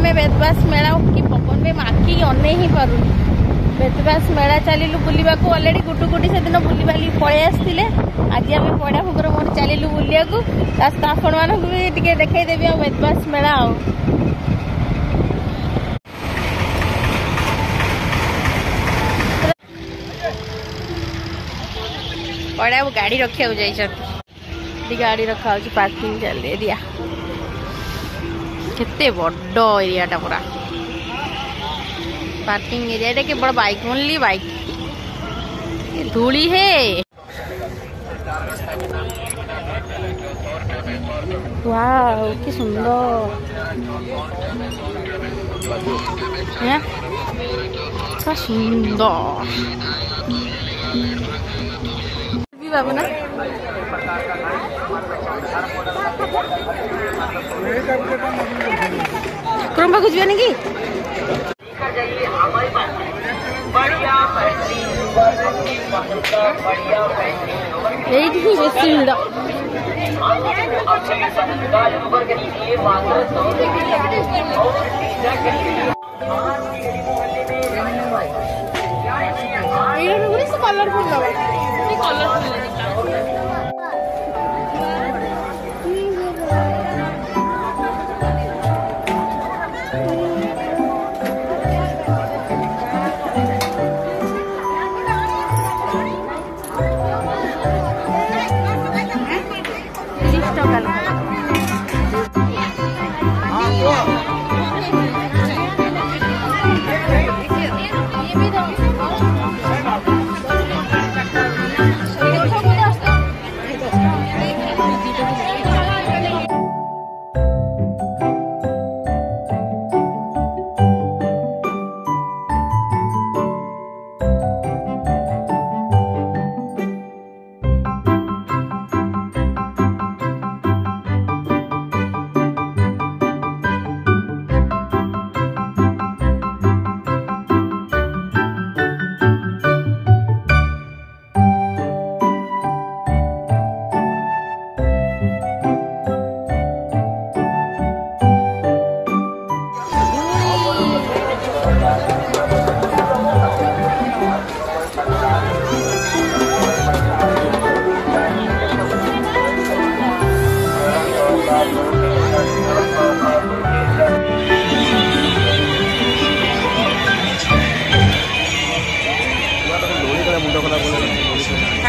आमे बेदबास मेला की पवन में आखि अने ही पारू बेदबास मेला चलू बुलवा अलरेडी गुटु गुटी से दिन बुली पलि आसते आज आम पड़ा भोगर मोर चलू बुलिया आपण मानक भी देखईदेवी बेदबास मेला पड़ा गाड़ी रखा जाइए गाड़ी रखा पार्किंग चल एरिया केते बड़ एरियाटा पूरा पार्किंग एरिया केवल बाइक ओनली बाइक धूली है। वाव कि सुंदर क्या सुंदर भी बाबू ना ठाकुर पाक जी कि बेसी भिड़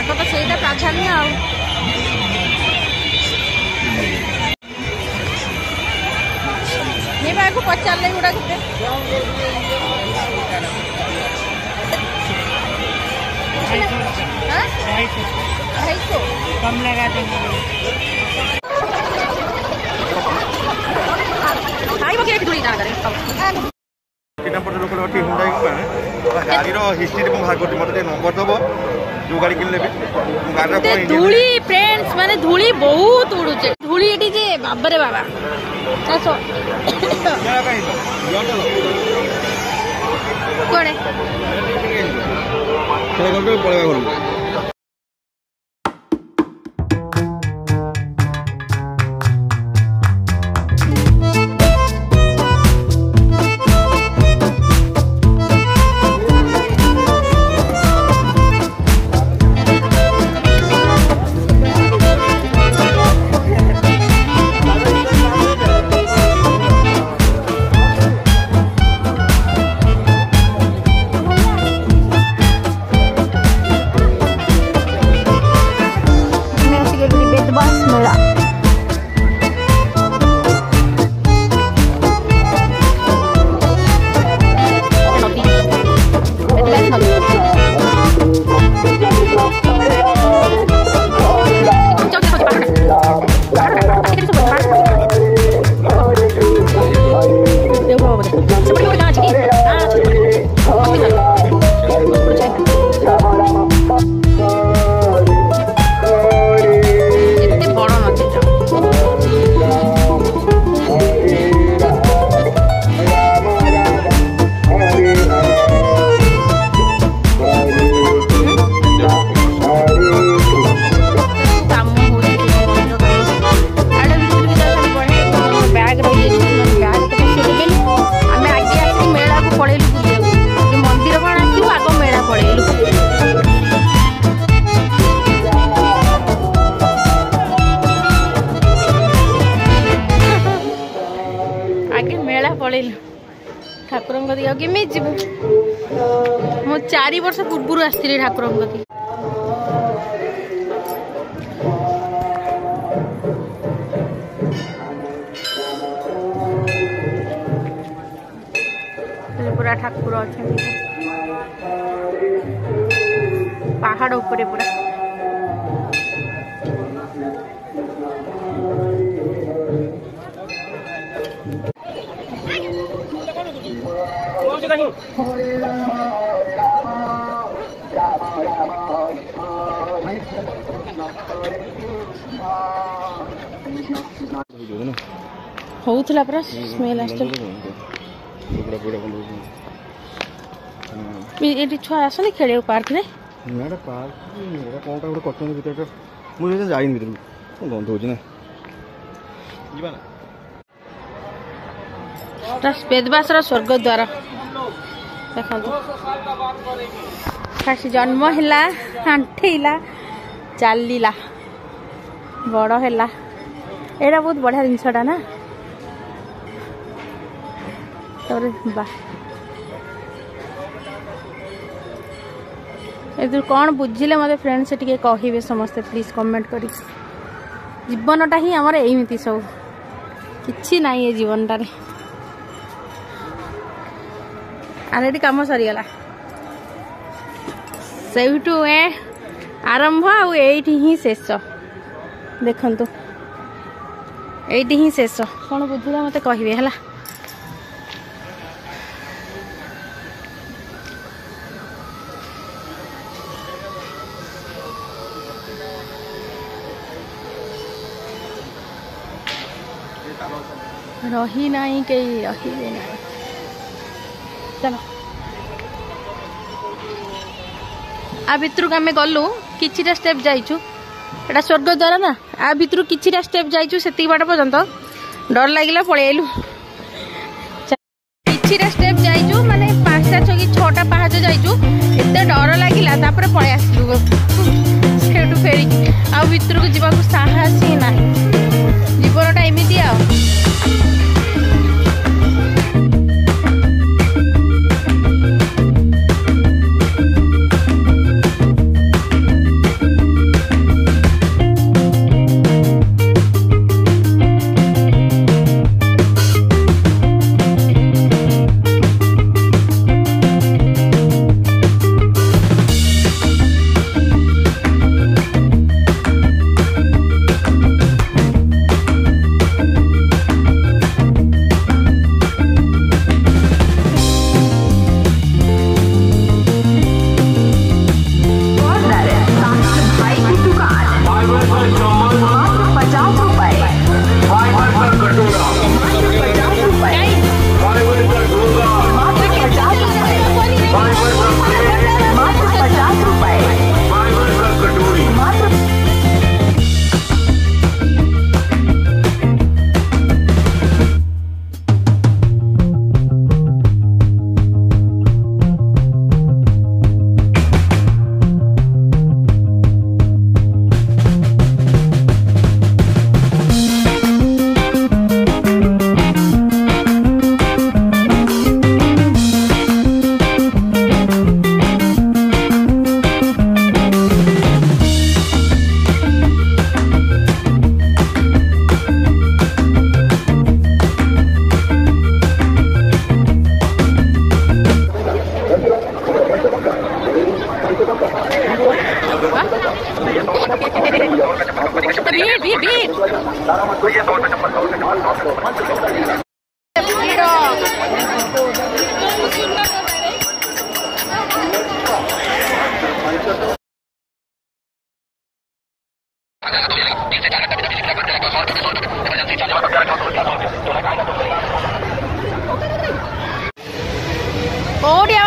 तो ସେଇଟା ପ୍ରାଧାନ୍ୟ ଆଉ ନେବାକୁ ପଚାରିଲେ ଗୁଡା କେତେ कम लगा देंगे गाड़ी हिस्ट्री बाहर कर मत नंबर दब जो गाड़ी किनले धूली फ्रेंड्स माने धूली बहुत उड़ुचे धूली एटी जे बाबरे बाबा कोड़े पड़ेगा पलैलु ठाकुर केमी जीव मु 4 वर्ष पूर्व आसती ठाकुर पूरा ठाकुर अच्छा पहाड़ ऊपर पूरा होउथला पूरा स्मेल आस्ट एटी छुआ आसनी खेल पार्क रे मेरा पार्क मेरा कोनटा गोटे कटन भीतर मुझे जाइन भीतर गंध होची ना जीवा ना वेदव्यासर स्वर्ग द्वार देखो खासी जन्म है आंठेला चलला बड़ है एटा बहुत बढ़िया जिनसटा ना ए कौन बुझिले मते फ्रेंड्स टिके कहिबे समस्ते प्लीज कमेंट करी जीवनटा ही आमर एमती सब किछि नाही ए जीवनटा रे आरेडी काम सरीगला सेठू ए आरंभ आउ एठी ही शेष देखंतु एठी ही शेष कौन बुझिले मते कहिबे हला रही नहीं कहीं रही नहीं चलो आ भितर आम गलु किछिटा स्टेप जाइछु एटा स्वर्ग द्वार ना आ भितर किछिटा स्टेप जाइछु सेति बाट पर्यंत डर लागिला पळेलु किछिटा स्टेप जाइछु माने 5टा 6 कि 6टा पहाज जाइछु एते डर लागिला तापर पळे आसलु सेटु फेरी आ भितर को जीवा को साहस ही नाही जीवनटा एमिति आ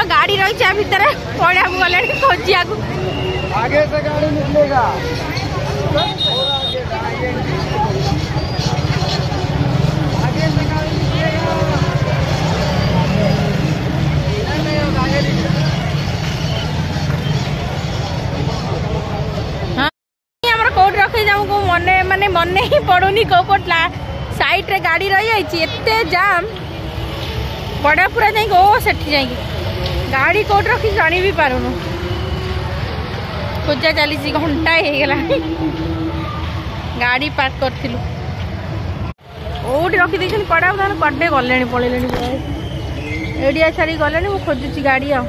गाड़ी रही भितर पड़ा गले खोजिया आगे से गाड़ी निकलेगा कोट रखे जाऊँ मने माने मन ही पड़ुनी कौपटला साइड रे गाड़ी रही जाम पड़ा पूरा जाइए ओ सेठी जाइए गाड़ी कोट रखी जानी भी पारुनु खोजा चली घंटा हो गाड़ी पार्क करूँ ओटी रखी पड़ा कड़े गले पड़े एडिया छाड़ी गले मुझे खोजुची गाड़ी आ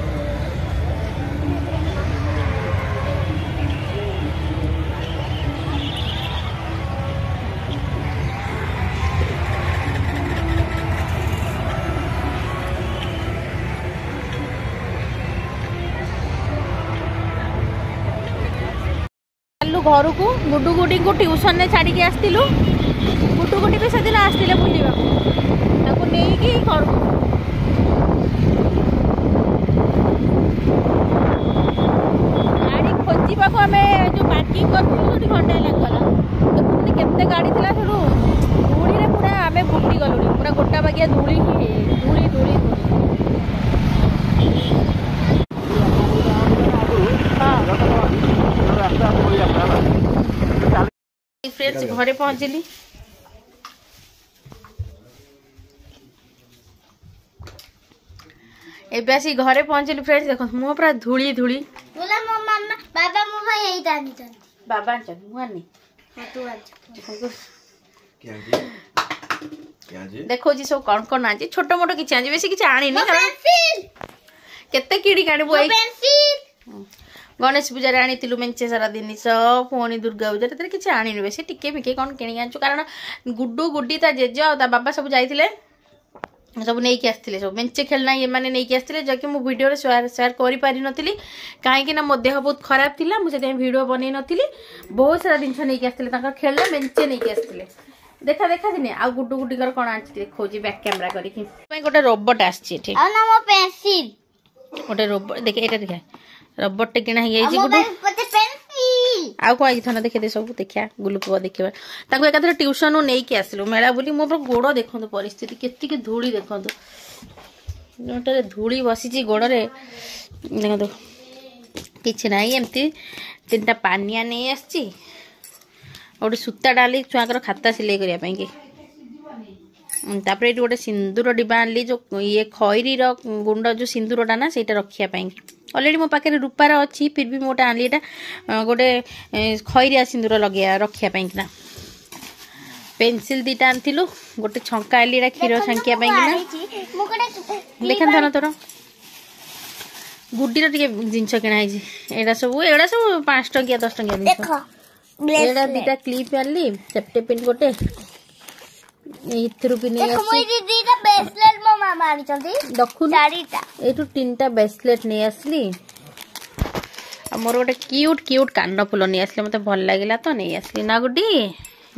घर को गुड्डू गुडी को ट्यूशन ने छाड़ी आसलु गुड्डू गुडी भी से दिन आसते बुलवा नहीं घर को गाड़ी खोजा आम जो पार्किंग करूँ घंटे लगला देखते केते गाड़ी थी धूली पूरा आम बुटी गलु पूरा गोटा बागिया धूली धूली धूली फ्रेंड्स घरे पहुंचली एबे आसी घरे पहुंचली फ्रेंड्स देखो मुह पूरा धूली धूली बोला मो मामा बाबा मो भाई यही जानी जानी बाबा चल मुआनी हां तू आ क्या जी देखो जी सब कौन आजी छोट मोट किछि आजी बेसी किछि आनी नहीं पेंसिल केते किडी काढबो ए पेंसिल गणेश पूजा आनी मेंचे सारा जिनिस पुणी दुर्गा पूजा किसी आनी बेसी टिके मिके कौन किणी आनचु कारण गुड्डू गुड्डी ता जेज आ बाबा सब जाइए सब नहीं आसते सब मेंचे खेलना ये मैंने नहीं आसते जबकि मु वीडियो शेयर कर पारि नथिली कहीं ना मो देह बहुत खराब थिला मुझे वीडियो बनै नथिली बहुत सारा जिनस नहीं आसते खेलना मेंचे नहीं आसते देखा देखा दिने आ गुड्डू गुड्डी कर कौन आछि देखौजी बैक कैमरा करिकि गोटे रोबोट आछि एठी आ ना मो पेंसिल गोटे रोबोट देखे एटा देखा रोबोट टे किना हे गुड्डू आउ कौन आई था देखे सब देखा गुलुपुआ देखा ताको एकाथरे ट्यूशन नहीं कि आसलु मेला बुली मो गोड़ देखो परिस्थिति केतिके धूली देखो गोटे धूली बसी गोड़े देखो किसी ना एमती 3टा पानिया नहीं आसी गोटे सूता डाली छुआर खाता सिलाई करने तापर ये गोटे सिंदूर डिब्बा आनली जो ये खैरी गुंड जो सिंदूरटा ना से रखापी अलरेडी मो पाखे रूपार अच्छी फिर भी मोटे आनली गोटे खैरिया सिंदूर लगे रखापी ना पेंसिल 2टा आनथिलु गोटे छंका आली क्षीर छांकिया देखा ना तोर गुड्डी टे जिनस किणाई एटा सब 5 टंकिया 10 टंकिया एटा 2टा क्लिप आनली सेफ्टी पिन गोटे भी नहीं एठू 3टा ब्रेसलेट नहीं आसली मोर गोटे क्यूट क्यूट कान फुल नहीं आसली मत भल लगे तो नहीं आसली ना गुड्डी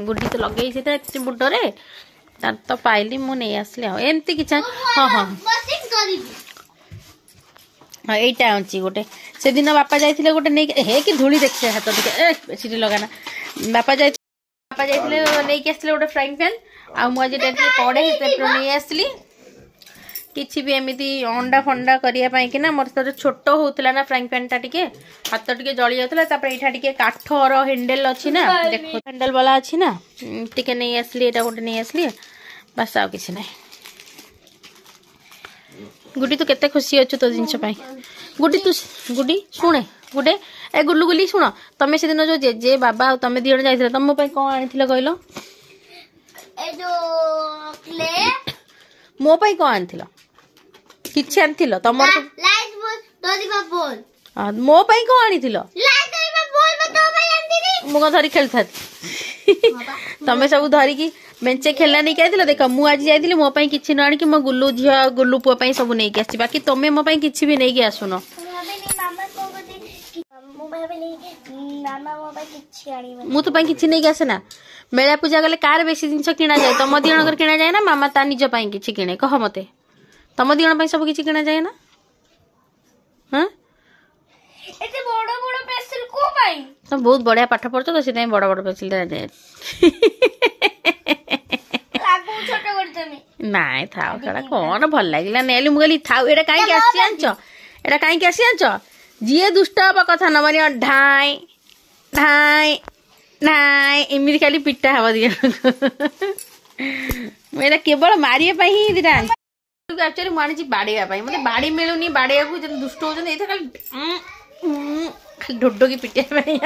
गुड्डी तो लगे बुटरे तार तो पाइली मु नहीं आसली एमती कि हाँ हाँ हाँ यहीटा अच्छी गोटे से दिन बापा जाइए गोटे नहीं हे कि धूली देखते हाथ बेसी लगाना बापा जाइए नहीं आसते गोटे फ्राइंग पैन आ मुझे कड़े नहीं आसली किसी भी एमती अंडा फंडा करने कि मोर तो छोट होता ना फ्राइंग पैन टा टिके हाथ टिके जली जाता यहाँ काठर हैंडल अच्छी ना देखो हैंडल वाला अच्छी ना टिके नहीं आसली एटा गोटे नहीं आसली बस आउ किसी ना गुड्डी तू केते खुशी अच्छु तो जिनस गुड्डी तू गुड्डी शुणे गुड्डे ए गुल्लू गुली शुण तमें से दिन जो जेजे बाबा तुम 2 जण जाइथिल तुम कौन आनी कहलो ए जो क्ले मो पाई कौन आनी किछि आनी तुम लाइट बोल दीवा बोल मो पाई कौन आनी लाइट दीवा बोल मैं तो भाई आनी मु धरी खेलता तमें सब धरिकी मेंचे खेलना नहीं कहते देख मु आज जाइली मो पाई किछि न आनी मो गुल्लू झिया गुल्लू पुआ पाई सब नहीं आसी बाकी तुम मो पाई किछि भी नहीं आसुन मु तो किसी नहीं आसे ना मेला पूजा गले कार बेसी जिनस किना जाए तुम 2 जणकर किना जाए ना मामा ता निज पाई किछि किने कह मते तुम 2 जण पाई सब किछि किना जाए ना हां एते बड़ बड़ पेंसिल को पाई तुम बहुत बढ़िया पाठ पढ़छ तो से बड़ बड़ पेंसिल दे लागू छोट करतमी नाइ थाओ कड़ा कोन भल लागिला नेली मुगली थाओ एटा काई के आसी आंचो एटा काई के आसी आंचो जी दुष्ट हवा कथा न मानी ढाई ढाई ढाई एमती खाली पिटा हवा दिया मेरा केवल मारिया ही दिटा एक्चुअली ମୁଁ ଆଣିଛି ବାଡେଇବା ପାଇଁ ମତେ ବାଡି ମିଳୁନି ବାଡେଇବାକୁ ଯେମିତି ଦୁଷ୍ଟ ହଉଛନ୍ତି ଏଇଥର ଖାଲି ଖାଲି ଢୋଡକି ପିଟିବା ପାଇଁ